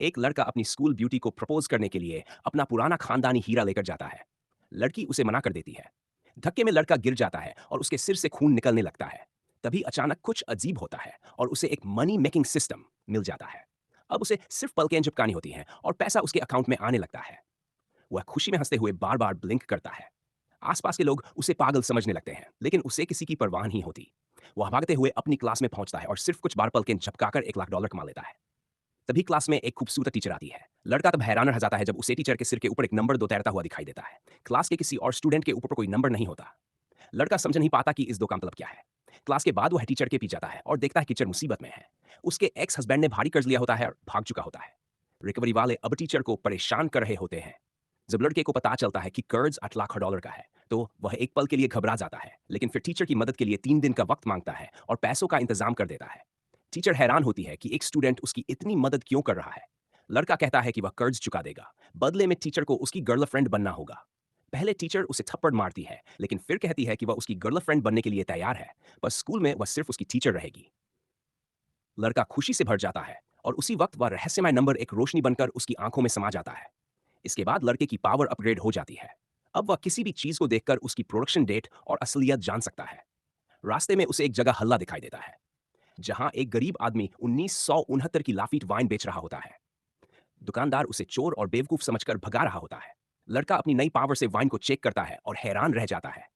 एक लड़का अपनी स्कूल ब्यूटी को प्रपोज करने के लिए अपना पुराना खानदानी हीरा लेकर जाता है। लड़की उसे मना कर देती है। धक्के में लड़का गिर जाता है और उसके सिर से खून निकलने लगता है। तभी अचानक कुछ अजीब होता है और उसे एक मनी मेकिंग सिस्टम मिल जाता है। अब उसे सिर्फ पलकें झपकानी होती हैं और पैसा उसके अकाउंट में आने लगता है। वह खुशी में हंसते हुए बार बार ब्लिंक करता है। आसपास के लोग उसे पागल समझने लगते हैं, लेकिन उसे किसी की परवाह नहीं होती। वह भागते हुए अपनी क्लास में पहुंचता है और सिर्फ कुछ बार पलकें झपकाकर $1 लाख कमा लेता है। तभी क्लास में एक खूबसूरत टीचर आती है। लड़का तब हैरान रह जाता है जब उसे टीचर के सिर के ऊपर एक नंबर 2 तैरता हुआ दिखाई देता है। क्लास के किसी और स्टूडेंट के ऊपर कोई नंबर नहीं होता। लड़का समझ नहीं पाता कि इस 2 का मतलब क्या है। क्लास के बाद वह टीचर के पीछे जाता है और देखता है कि टीचर मुसीबत में है। उसके एक्स हस्बैंड ने भारी कर्ज लिया होता है और भाग चुका होता है। रिकवरी वाले अब टीचर को परेशान कर रहे होते हैं। जब लड़के को पता चलता है कि कर्ज $8 लाख का है, तो वह एक पल के लिए घबरा जाता है, लेकिन फिर टीचर की मदद के लिए 3 दिन का वक्त मांगता है और पैसों का इंतजाम कर देता है। टीचर हैरान होती है कि एक स्टूडेंट उसकी इतनी मदद क्यों कर रहा है। लड़का कहता है कि वह कर्ज चुका देगा। बदले में टीचर को उसकी गर्लफ्रेंड बनना होगा। पहले टीचर उसे थप्पड़ मारती है, लेकिन फिर कहती है कि वह उसकी गर्लफ्रेंड बनने के लिए तैयार है। बस स्कूल में वह सिर्फ उसकी टीचर रहेगी। लड़का खुशी से भर जाता है और उसी वक्त वह रहस्यमय नंबर एक रोशनी बनकर उसकी आंखों में समा जाता है। इसके बाद लड़के की पावर अपग्रेड हो जाती है। अब वह किसी भी चीज को देखकर उसकी प्रोडक्शन डेट और असलियत जान सकता है। रास्ते में उसे एक जगह हल्ला दिखाई देता है, जहां एक गरीब आदमी 1969 की लाफिट वाइन बेच रहा होता है। दुकानदार उसे चोर और बेवकूफ समझकर भगा रहा होता है। लड़का अपनी नई पावर से वाइन को चेक करता है और हैरान रह जाता है।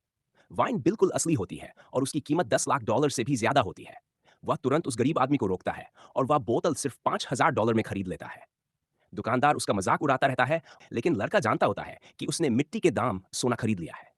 वाइन बिल्कुल असली होती है और उसकी कीमत $10 लाख से भी ज्यादा होती है। वह तुरंत उस गरीब आदमी को रोकता है और वह बोतल सिर्फ $5000 में खरीद लेता है। दुकानदार उसका मजाक उड़ाता रहता है, लेकिन लड़का जानता होता है कि उसने मिट्टी के दाम सोना खरीद लिया है।